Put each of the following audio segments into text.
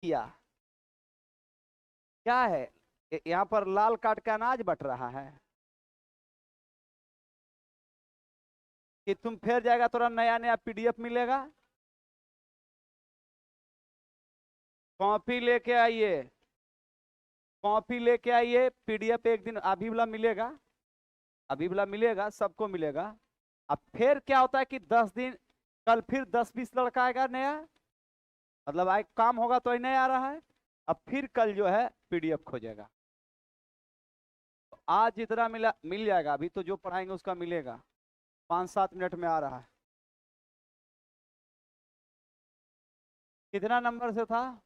किया। क्या है? यहाँ पर लाल काट का अनाज बट रहा है कि तुम फिर जाएगा थोड़ा नया नया पीडीएफ मिलेगा। कॉपी लेके आइए, कॉपी लेके आइए, पीडीएफ एक दिन अभी वाला मिलेगा, अभी वाला मिलेगा, सबको मिलेगा। अब फिर क्या होता है कि 10 दिन, कल फिर 10-20 लड़का आएगा नया, मतलब आज काम होगा तो ही नया आ रहा है। अब फिर कल जो है पीडीएफ खोजेगा। तो आज जितना मिला मिल जाएगा, अभी तो जो पढ़ाएंगे उसका मिलेगा, 5-7 मिनट में आ रहा है। कितना नंबर से था?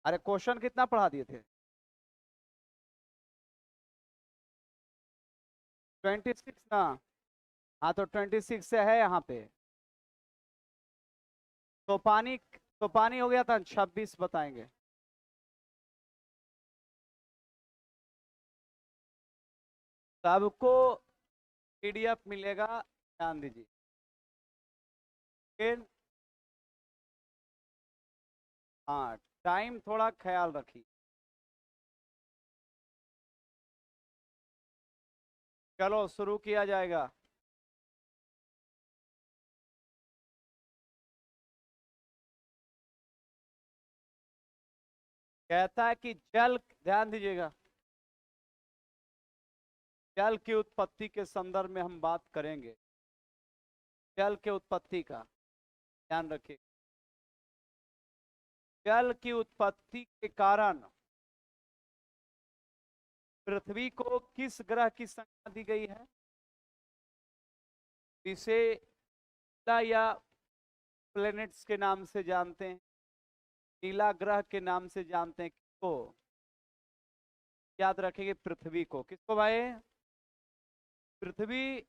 अरे क्वेश्चन कितना पढ़ा दिए थे? 26 ना? हाँ तो 26 से है यहाँ पे। तो पानी हो गया था 26 बताएंगे। सबको पीडीएफ मिलेगा, ध्यान दीजिए। फिर हाँ, टाइम थोड़ा ख्याल रखिए। चलो शुरू किया जाएगा। कहता है कि जल, ध्यान दीजिएगा, जल की उत्पत्ति के संदर्भ में हम बात करेंगे। जल के उत्पत्ति का ध्यान रखिए। जल की उत्पत्ति के कारण पृथ्वी को किस ग्रह की संज्ञा दी गई है? इसे या प्लेनेट्स के नाम से जानते हैं, नीला ग्रह के नाम से जानते हैं। किसको याद रखेंगे? पृथ्वी को। किसको भाई? पृथ्वी।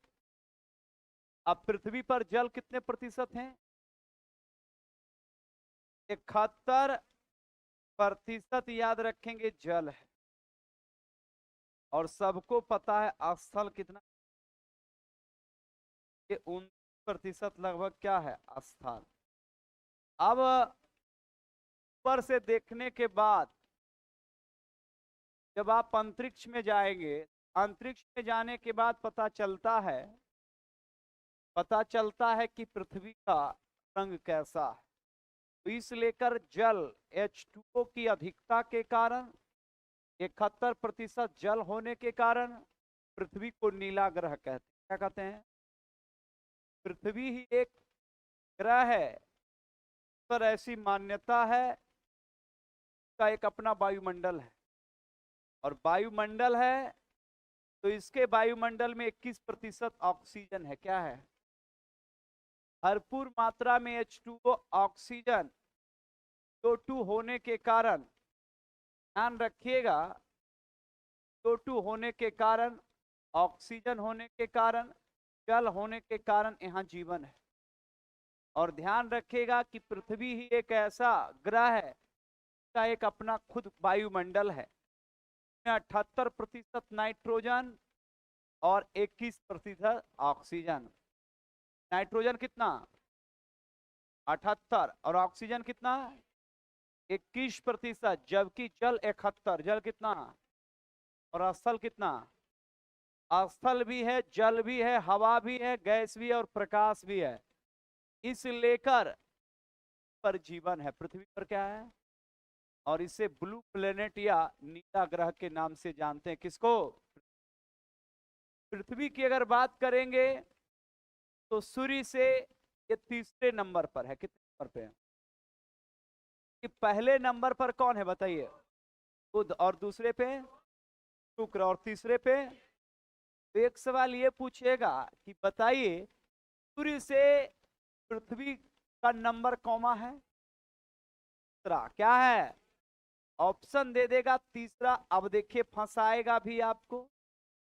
अब पृथ्वी पर जल कितने प्रतिशत हैं? 71% याद रखेंगे जल है। और सबको पता है स्थल कितना? ये 29% लगभग क्या है? स्थल। अब ऊपर से देखने के बाद जब आप अंतरिक्ष में जाएंगे, अंतरिक्ष में जाने के बाद पता चलता है कि पृथ्वी का रंग कैसा है। तो इस लेकर जल H2O की अधिकता के कारण, 71% जल होने के कारण पृथ्वी को नीला ग्रह कहते हैं। क्या कहते हैं? पृथ्वी ही एक ग्रह है पर ऐसी मान्यता है का एक अपना वायुमंडल है, और वायुमंडल है तो इसके वायुमंडल में 21% ऑक्सीजन है। क्या है? भरपूर मात्रा में H2O ऑक्सीजन, O2 होने के कारण, ध्यान रखिएगा, O2 होने के कारण, ऑक्सीजन होने के कारण, जल होने के कारण यहाँ जीवन है। और ध्यान रखिएगा कि पृथ्वी ही एक ऐसा ग्रह है का एक अपना खुद वायुमंडल है। 78% नाइट्रोजन और 21% ऑक्सीजन। नाइट्रोजन कितना? 78, और ऑक्सीजन कितना? 21%, जबकि जल 71। जल कितना? और स्थल कितना? स्थल भी है, जल भी है, हवा भी है, गैस भी है और प्रकाश भी है। इस लेकर पर जीवन है। पृथ्वी पर क्या है? और इसे ब्लू प्लेनेट या नीला ग्रह के नाम से जानते हैं। किसको? पृथ्वी की अगर बात करेंगे तो सूर्य से ये तीसरे नंबर पर है। कितने नंबर पे है? कि पहले नंबर पर कौन है बताइए? बुध। और दूसरे पे शुक्र। और तीसरे पे? तो एक सवाल ये पूछेगा कि बताइए सूर्य से पृथ्वी का नंबर कौमा है? तीसरा। क्या है? ऑप्शन दे देगा तीसरा। अब देखिए फंसाएगा भी आपको।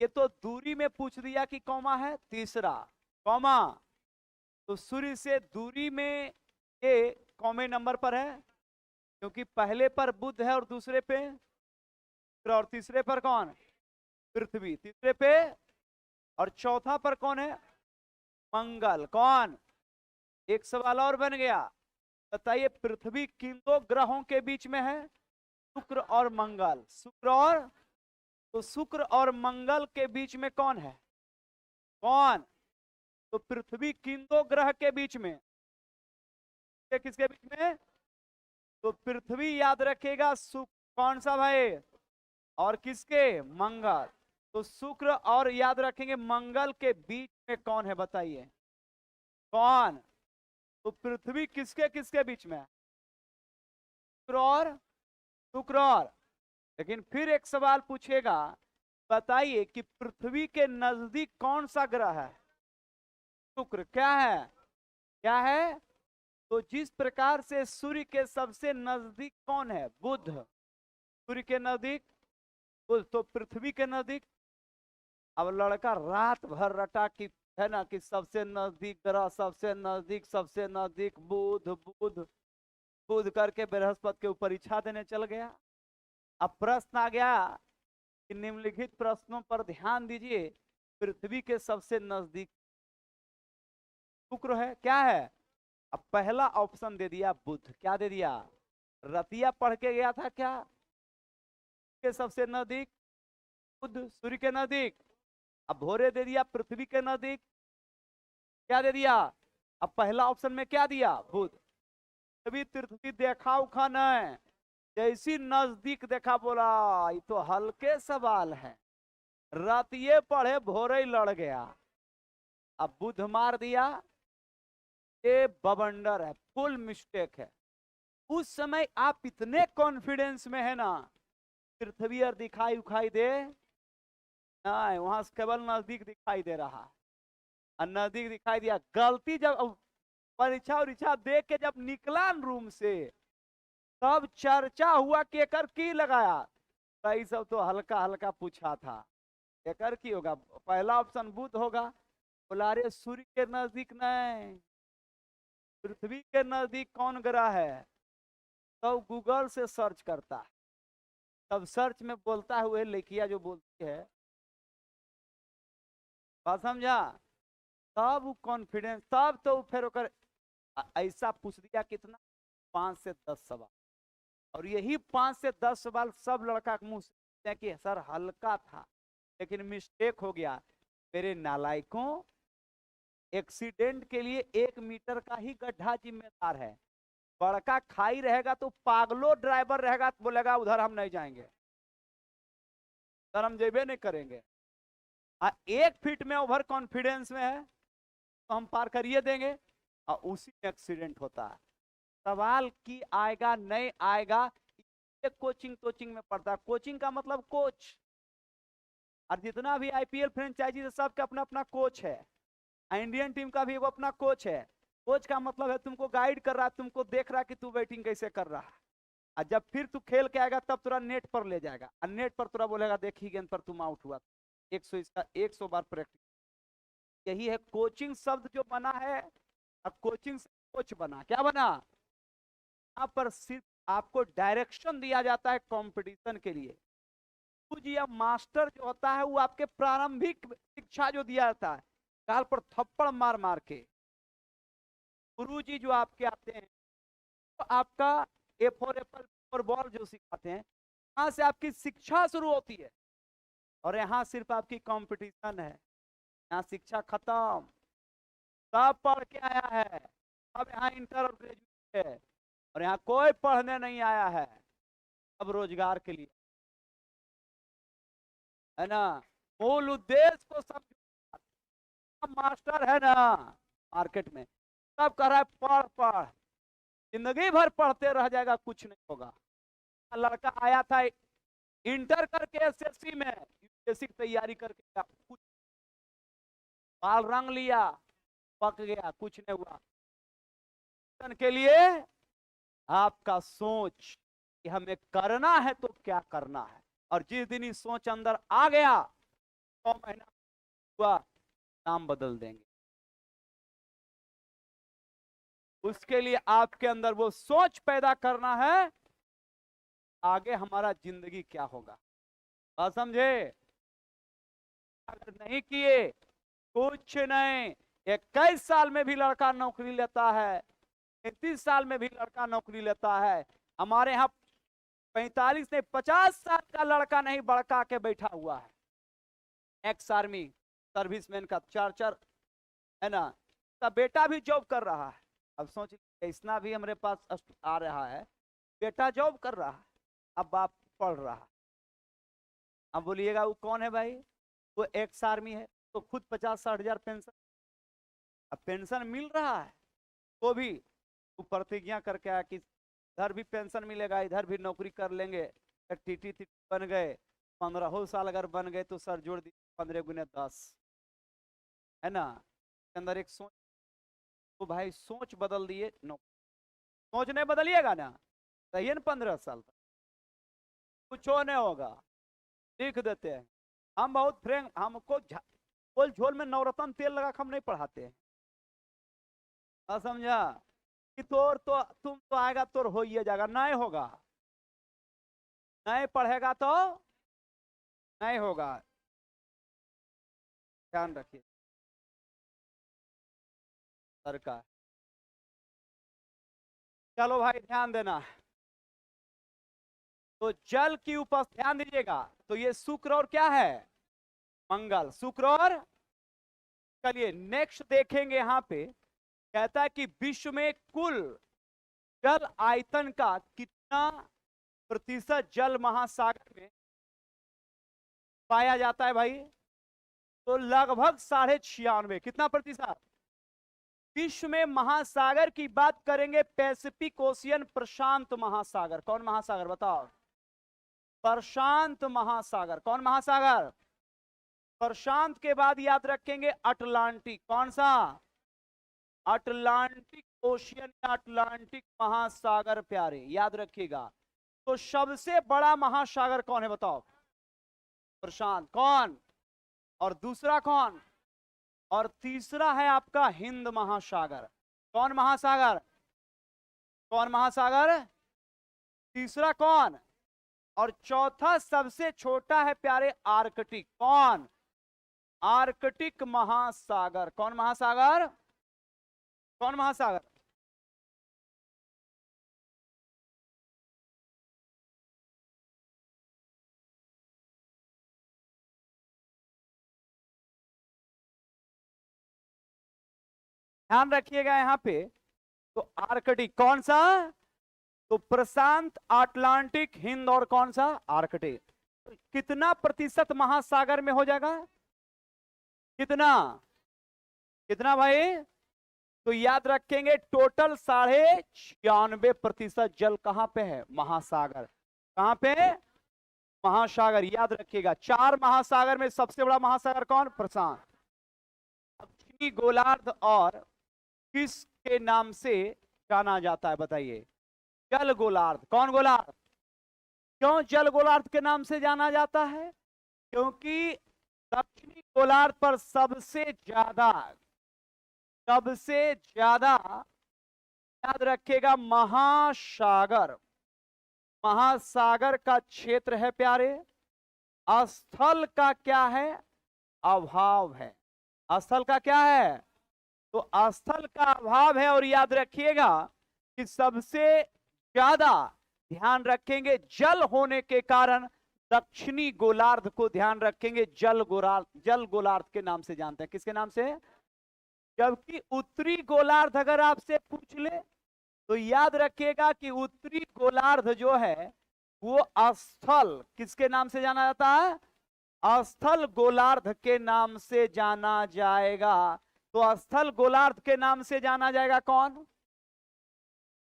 ये तो दूरी में पूछ दिया कि कौमा है, तीसरा कौमा। तो सूर्य से दूरी में ये कौमे नंबर पर है, क्योंकि पहले पर बुध है और दूसरे पे शुक्र, और तीसरे पर कौन? पृथ्वी। तीसरे पे और चौथा पर कौन है? मंगल। कौन? एक सवाल और बन गया, बताइए पृथ्वी किन दो ग्रहों के बीच में है? शुक्र और मंगल। शुक्र और, तो शुक्र और मंगल के बीच में कौन है? कौन? तो पृथ्वी किन दो ग्रह के बीच में? किसके बीच में? तो पृथ्वी याद रखेगा शुक्र, कौन सा भाई? और किसके? मंगल। तो शुक्र और याद रखेंगे मंगल के बीच में कौन है, बताइए कौन? तो पृथ्वी किसके किसके बीच में है? शुक्र और, शुक्र और। लेकिन फिर एक सवाल पूछेगा, बताइए कि पृथ्वी के नजदीक कौन सा ग्रह है? शुक्र। क्या है? क्या है? तो जिस प्रकार से सूर्य के सबसे नजदीक कौन है? बुध। सूर्य के नजदीक बुध, तो पृथ्वी के नजदीक। अब लड़का रात भर रटा कि है ना कि सबसे नजदीक ग्रह, सबसे नजदीक, सबसे नजदीक बुध बुध बुध करके बृहस्पति के ऊपर परीक्षा देने चल गया। अब प्रश्न आ गया कि निम्नलिखित प्रश्नों पर ध्यान दीजिए, पृथ्वी के सबसे नजदीक शुक्र है, क्या है? अब पहला ऑप्शन दे दिया बुध। क्या दे दिया? रतिया पढ़ के गया था क्या के सबसे नजदीक बुध, सूर्य के नजदीक। अब भोरे दे दिया पृथ्वी के नजदीक। क्या दे दिया? अब पहला ऑप्शन में क्या दिया? बुध। तभी पृथ्वी देखा उखा नहीं, जैसी नजदीक देखा बोला ये तो हल्के सवाल है, रतिये पढ़े भोरे ही लड़ गया। अब बुध मार दिया, ये बवंडर है, फुल मिस्टेक है। उस समय आप इतने कॉन्फिडेंस में है ना, पृथ्वी और दिखाई उखाई दे नहीं, वहां से केवल नजदीक दिखाई दे रहा है। और नजदीक दिखाई दिया, गलती जब परीक्षा उरीक्षा दे के जब निकला रूम से, तब चर्चा हुआ कि एकर की लगाया। सही सब तो हल्का हल्का पूछा था, एकर की होगा? पहला ऑप्शन बुध होगा। बोला अरे सूर्य के नजदीक नहीं, पृथ्वी के नजदीक कौन ग्रह है? तो गूगल से सर्च करता है, तब सर्च में बोलता है वह लेखिया जो बोलती है, बात समझा? तब वो कॉन्फिडेंस, तब तो फिर ओकर ऐसा पूछ दिया कितना, 5 से 10 सवाल। और यही 5 से 10 सवाल सब लड़का के मुंह से कि सर हल्का था, लेकिन मिस्टेक हो गया। मेरे नालायकों, एक्सीडेंट के लिए 1 मीटर का ही गड्ढा जिम्मेदार है। बड़का खाई रहेगा तो पागलो ड्राइवर रहेगा तो बोलेगा उधर हम नहीं जाएंगे, सर हम जेबे नहीं करेंगे। 1 फीट में ओवर कॉन्फिडेंस में है तो हम पार करिए देंगे, और उसी में एक्सीडेंट होता है। सवाल की आएगा नहीं आएगा, कोचिंग कोचिंग में पढ़ता है। कोचिंग का मतलब कोच, और जितना भी आईपीएल फ्रेंचाइजी है सबका अपना अपना कोच है। इंडियन टीम का भी वो अपना कोच है। कोच का मतलब है तुमको गाइड कर रहा है, तुमको देख रहा है कि तू बैटिंग कैसे कर रहा है, और जब फिर तू खेल के आएगा तब तुरा नेट पर ले जाएगा, और नेट पर तुरा बोलेगा देखी गेंद पर तुम आउट हुआ। 100 इसका 100 बार प्रैक्टिस। यही है कोचिंग शब्द जो बना है, और कोचिंग से कोच बना। क्या बना? यहाँ पर सिर्फ आपको डायरेक्शन दिया जाता है कंपटीशन के लिए। गुरुजी या मास्टर जो होता है वो आपके प्रारंभिक शिक्षा जो दिया जाता है, गाल पर थप्पड़ मार मार के। गुरुजी जो आपके आते हैं तो आपका A for Apple, for ball जो सिखाते हैं, वहां से आपकी शिक्षा शुरू होती है। और यहाँ सिर्फ आपकी कंपटीशन है, यहाँ शिक्षा खत्म। सब पढ़ के आया है, अब यहाँ इंटर और ग्रेजुएट है, और यहाँ कोई पढ़ने नहीं आया है, अब रोजगार के लिए, है ना? मूल उद्देश्य को समझो। मास्टर है ना मार्केट में, सब कह रहा है पढ़ पढ़, जिंदगी भर पढ़ते रह जाएगा, कुछ नहीं होगा। लड़का आया था इंटर करके एसएससी में, यूपीएससी की तैयारी करके, कुछ बाल रंग लिया, पक गया, कुछ नहीं हुआ। के लिए आपका सोच कि हमें करना है तो क्या करना है, और जिस दिन इस सोच अंदर आ गया 6 महीना हुआ नाम बदल देंगे। उसके लिए आपके अंदर वो सोच पैदा करना है, आगे हमारा जिंदगी क्या होगा। बात समझे? अगर नहीं किए कुछ नहीं, 21 साल में भी लड़का नौकरी लेता है, 33 साल में भी लड़का नौकरी लेता है। हमारे यहाँ 45 नहीं 50 साल का लड़का नहीं बड़का के बैठा हुआ है, एक्स आर्मी सर्विसमैन का 4 है ना, तो बेटा भी जॉब कर रहा है। अब सोच इतना भी हमारे पास आ रहा है, बेटा जॉब कर रहा है, अब बाप पढ़ रहा है। अब बोलिएगा वो कौन है भाई? वो एक्स आर्मी है, तो खुद 50-60 हजार पेंशन, अब पेंशन मिल रहा है तो भी वो प्रतिज्ञा करके आया कि इधर भी पेंशन मिलेगा, इधर भी नौकरी कर लेंगे। टीटी बन गए, 15 साल अगर बन गए तो सर जोड़ दी 15 गुने 10, है ना। अंदर एक सोच, तो भाई सोच बदल दिए, सोच नहीं बदलिएगा ना, सही है ना, 15 साल तक कुछ नहीं होगा। लिख देते हैं हम, बहुत फ्रेंक, हमको बोल झोल में नवरत्न तेल लगा हम नहीं पढ़ाते हैं, समझा कि तोर तो तुम तो आएगा तो हो ही जाएगा, नहीं होगा, नहीं पढ़ेगा तो नहीं होगा, ध्यान रखिए सरकार। चलो भाई ध्यान देना, तो जल की उपस्थिति ध्यान दीजिएगा। तो ये शुक्र और क्या है? मंगल, शुक्र और, चलिए नेक्स्ट देखेंगे यहां पे, कहता है कि विश्व में कुल जल आयतन का कितना प्रतिशत जल महासागर में पाया जाता है भाई? तो लगभग 96.5, कितना प्रतिशत? विश्व में महासागर की बात करेंगे, पैसिफिक ओशियन, प्रशांत महासागर, कौन महासागर बताओ? प्रशांत महासागर, कौन महासागर? प्रशांत के बाद याद रखेंगे अटलांटिक, कौन सा? अटलांटिक ओशियन या अटलांटिक महासागर प्यारे, याद रखिएगा। तो सबसे बड़ा महासागर कौन है बताओ? प्रशांत, कौन? और दूसरा कौन? और तीसरा है आपका हिंद महासागर, कौन महासागर? कौन महासागर? तीसरा कौन? और चौथा सबसे छोटा है प्यारे आर्कटिक, कौन? आर्कटिक महासागर, कौन महासागर? कौन महासागर? ध्यान रखिएगा यहां पे, तो आर्कटिक कौन सा? तो प्रशांत, अटलांटिक, हिंद और कौन सा? आर्कटिक। कितना प्रतिशत महासागर में हो जाएगा? कितना? कितना भाई? तो याद रखेंगे टोटल 96.5% जल कहां पे है? महासागर। कहां पे? महासागर, याद रखिएगा। 4 महासागर में सबसे बड़ा महासागर कौन? प्रशांत। दक्षिणी गोलार्ध और किस के नाम से जाना जाता है बताइए? जल गोलार्ध, कौन गोलार्ध? क्यों जल गोलार्ध के नाम से जाना जाता है? क्योंकि दक्षिणी गोलार्ध पर सबसे ज्यादा याद रखिएगा महासागर, महासागर का क्षेत्र है प्यारे। स्थल का क्या है? अभाव है। स्थल का क्या है? तो स्थल का अभाव है। और याद रखिएगा कि सबसे ज्यादा ध्यान रखेंगे जल होने के कारण दक्षिणी गोलार्ध को ध्यान रखेंगे जल गोलार्ध के नाम से जानते हैं। किसके नाम से? जबकि उत्तरी गोलार्ध अगर आपसे पूछ ले तो याद रखिएगा कि उत्तरी गोलार्ध जो है वो स्थल किसके नाम से जाना जाता है? स्थल गोलार्ध के नाम से जाना जाएगा। तो स्थल गोलार्ध के नाम से जाना जाएगा कौन?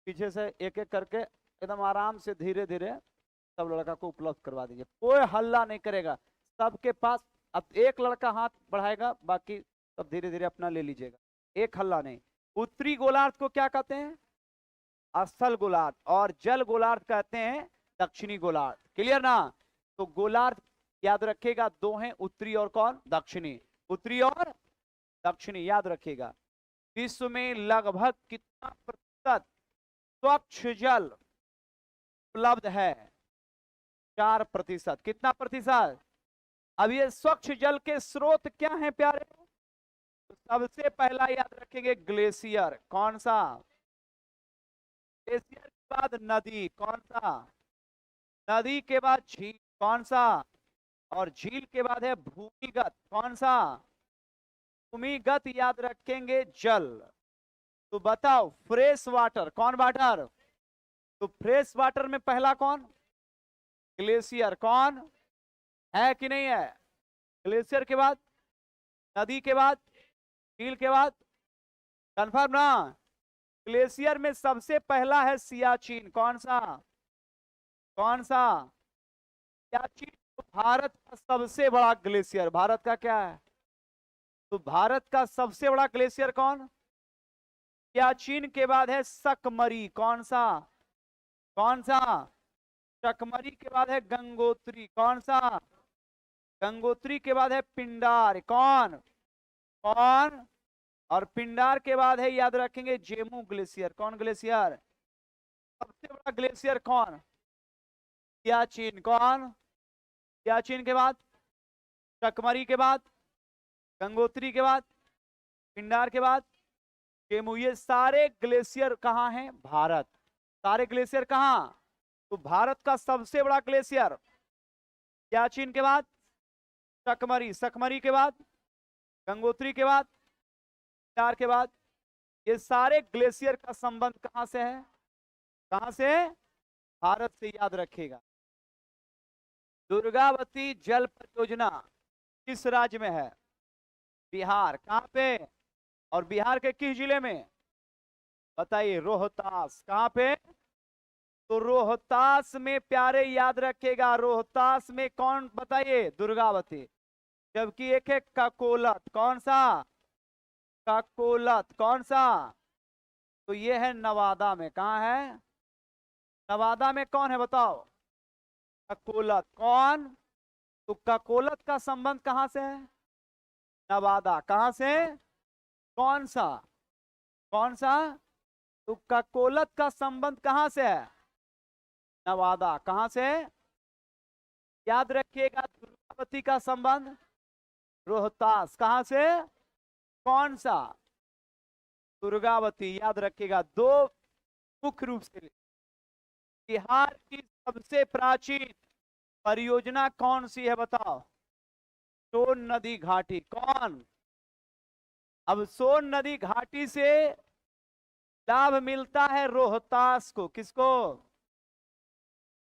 पीछे से एक एक करके एकदम आराम से धीरे धीरे सब लड़का को उपलब्ध करवा दीजिए, कोई हल्ला नहीं करेगा सबके पास। अब एक लड़का हाथ बढ़ाएगा, बाकी सब धीरे धीरे अपना ले लीजिएगा, एक हल्ला नहीं। उत्तरी गोलार्ध को क्या कहते हैं? स्थल गोलार्ध। और जल गोलार्ध कहते हैं दक्षिणी गोलार्ध। क्लियर ना? तो गोलार्ध याद रखिएगा 2 हैं, उत्तरी और कौन? दक्षिणी। उत्तरी और दक्षिणी याद रखिएगा। विश्व में लगभग कितना प्रतिशत स्वच्छ जल उपलब्ध है? 4%। कितना प्रतिशत? अब ये स्वच्छ जल के स्रोत क्या हैं प्यारे? तो सबसे पहला याद रखेंगे ग्लेशियर, कौन सा? ग्लेशियर के बाद नदी, कौन सा? नदी के बाद झील, कौन सा? और झील के बाद है भूमिगत, कौन सा? भूमिगत याद रखेंगे जल। तो बताओ फ्रेश वाटर, कौन वाटर? तो फ्रेश वाटर में पहला कौन? ग्लेशियर, कौन है कि नहीं है? ग्लेशियर के बाद नदी के बाद झील के बाद, कंफर्म ना? ग्लेशियर में सबसे पहला है सियाचिन, कौन सा? कौन सा? सियाचिन तो भारत का सबसे बड़ा ग्लेशियर, भारत का क्या है? तो भारत का सबसे बड़ा ग्लेशियर कौन? सियाचिन के बाद है सकमरी, कौन सा? कौन सा? सकमरी के बाद है गंगोत्री, कौन सा? गंगोत्री के बाद है पिंडार, कौन? कौन? और पिंडार के बाद है याद रखेंगे जेमू ग्लेशियर, कौन ग्लेशियर? सबसे बड़ा ग्लेशियर कौन? सियाचिन, कौन? सियाचिन के बाद सकमरी के बाद गंगोत्री के बाद पिंडार के बाद जेमू, ये सारे ग्लेशियर कहाँ हैं? भारत। सारे ग्लेशियर कहाँ? तो भारत का सबसे बड़ा ग्लेशियर सियाचिन के बाद सकमरी, सकमरी के बाद गंगोत्री के बाद पिंडार के बाद। ये सारे ग्लेशियर का संबंध कहां से है? कहां से? भारत से, याद रखिएगा। दुर्गावती जल परियोजना किस राज्य में है? बिहार। कहां पे? और बिहार के किस जिले में? बताइए। रोहतास। कहां पे? तो रोहतास में प्यारे याद रखेगा, रोहतास में कौन? बताइए। दुर्गावती। जबकि एक है ककोलत, कौन सा? ककोलत, कौन सा? तो ये है नवादा में, कहां है? नवादा में कौन है बताओ? ककोलत, कौन? तो ककोलत का संबंध कहां से है? नवादा। कहां से? कौन सा? कौन सा? तो ककोलत का संबंध कहां से है? नवादा। कहां से? याद रखिएगा। दुर्गावती का संबंध रोहतास। कहां से? कौन सा? दुर्गावती, याद रखिएगा। दो मुख्य रूप से बिहार की सबसे प्राचीन परियोजना कौन सी है बताओ? सोन नदी घाटी, कौन? अब सोन नदी घाटी से लाभ मिलता है रोहतास को, किसको?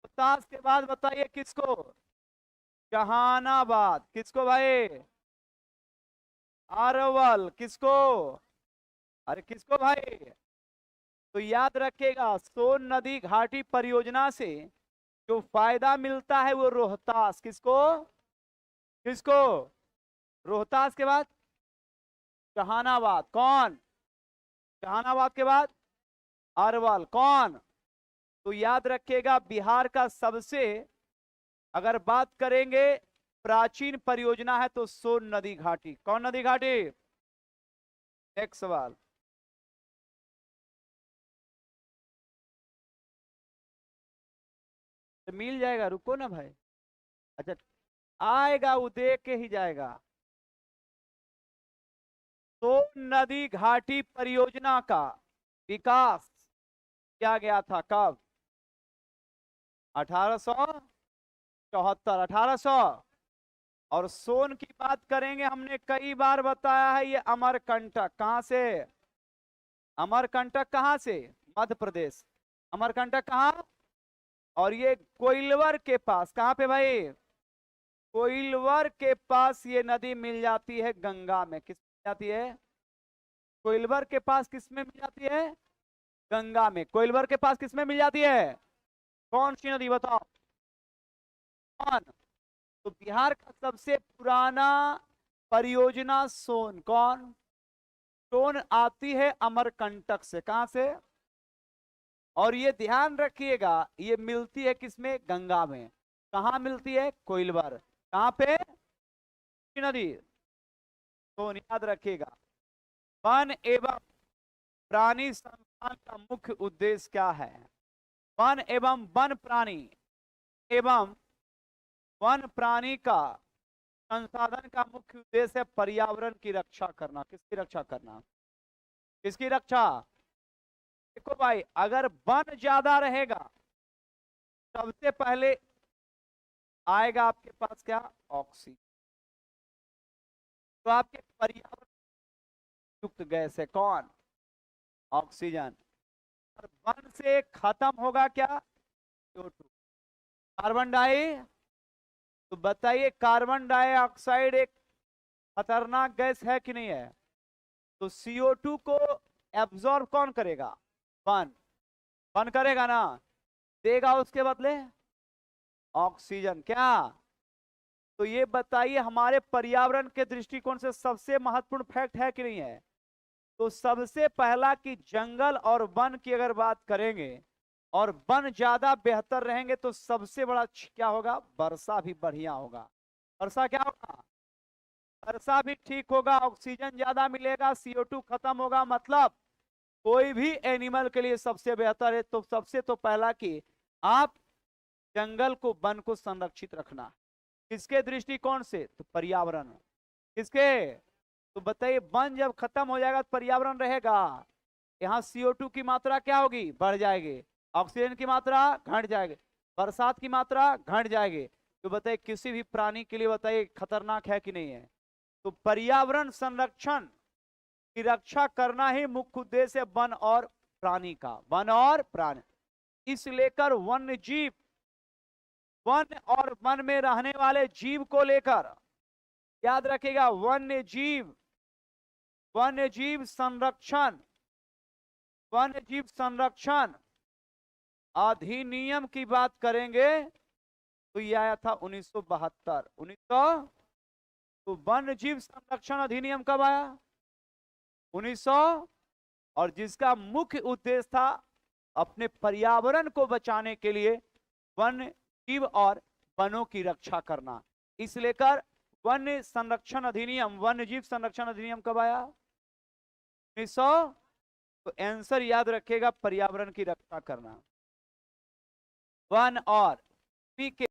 रोहतास के बाद बताइए किसको? जहानाबाद, किसको भाई? अरवल, किसको? अरे किसको भाई? तो याद रखेगा सोन नदी घाटी परियोजना से जो फायदा मिलता है वो रोहतास, किसको? किसको? रोहतास के बाद जहानाबाद, कौन? जहानाबाद के बाद अरवल, कौन? तो याद रखिएगा बिहार का सबसे, अगर बात करेंगे प्राचीन परियोजना है तो सोन नदी घाटी। कौन नदी घाटी? नेक्स्ट सवाल। तो मिल जाएगा, रुको ना भाई। अच्छा, आएगा, वो देख के ही जाएगा। सोन नदी घाटी परियोजना का विकास किया गया था कब? 1874, 1800। और सोन की बात करेंगे, हमने कई बार बताया है, ये अमरकंटक। कहां से? अमरकंटक कहां से? मध्य प्रदेश। अमरकंटक कहां? और ये कोइलवर के पास, कहां पे भाई? कोइलवर के पास ये नदी मिल जाती है गंगा में। किस मिल जाती है? कोइलवर के पास किस में मिल जाती है? गंगा में। कोइलवर के पास किस में मिल जाती है? कौन सी नदी बताओ? कौन? तो बिहार का सबसे पुराना परियोजना सोन, कौन? सोन आती है अमरकंटक से। कहां से? और ये ध्यान रखिएगा, ये मिलती है किसमें? गंगा में। कहां मिलती है? कोइलवर। कहां पे? नदी। सोन, याद रखिएगा। वन एवं प्राणी संस्थान का मुख्य उद्देश्य क्या है? वन एवं वन प्राणी एवं वन प्राणी का संसाधन का मुख्य उद्देश्य है पर्यावरण की रक्षा करना। किसकी रक्षा करना? किसकी रक्षा? देखो भाई, अगर वन ज्यादा रहेगा, सबसे पहले आएगा आपके पास क्या? ऑक्सीजन। तो आपके पर्यावरण युक्त गैस है कौन? ऑक्सीजन। और वन से खत्म होगा क्या? CO2। कार्बन डाई, तो बताइए कार्बन डाइऑक्साइड एक खतरनाक गैस है कि नहीं है? तो CO2 को एब्जॉर्ब कौन करेगा? वन। वन करेगा ना, देगा उसके बदले ऑक्सीजन। क्या? तो ये बताइए हमारे पर्यावरण के दृष्टिकोण से सबसे महत्वपूर्ण फैक्ट है कि नहीं है? तो सबसे पहला कि जंगल और वन की अगर बात करेंगे और वन ज्यादा बेहतर रहेंगे तो सबसे बड़ा क्या होगा? वर्षा भी बढ़िया होगा। वर्षा क्या होगा? वर्षा भी ठीक होगा, ऑक्सीजन ज्यादा मिलेगा, CO2 खत्म होगा। मतलब कोई भी एनिमल के लिए सबसे बेहतर है। तो सबसे तो पहला कि आप जंगल को, वन को संरक्षित रखना। किसके दृष्टिकोण से? तो पर्यावरण। किसके? तो बताइए वन जब खत्म हो जाएगा तो पर्यावरण रहेगा। यहाँ CO2 की मात्रा क्या होगी? बढ़ जाएगी। ऑक्सीजन की मात्रा घट जाएगी। बरसात की मात्रा घट जाएगी। तो बताइए किसी भी प्राणी के लिए बताइए खतरनाक है कि नहीं है? तो पर्यावरण संरक्षण की रक्षा करना ही मुख्य उद्देश्य है वन और प्राणी का। वन और प्राणी, इस लेकर वन्य जीव, वन और वन में रहने वाले जीव को लेकर याद रखिएगा, वन्य जीव, वन्य जीव संरक्षण, वन्य जीव संरक्षण अधिनियम की बात करेंगे तो यह आया था 1972। 1900। तो वन्य जीव संरक्षण अधिनियम कब आया? 1900। और जिसका मुख्य उद्देश्य था अपने पर्यावरण को बचाने के लिए वन्य जीव और वनों की रक्षा करना। इस लेकर वन्य संरक्षण अधिनियम, वन्य जीव संरक्षण अधिनियम कब आया? 1900। तो आंसर याद रखेगा पर्यावरण की रक्षा करना। वन और पी के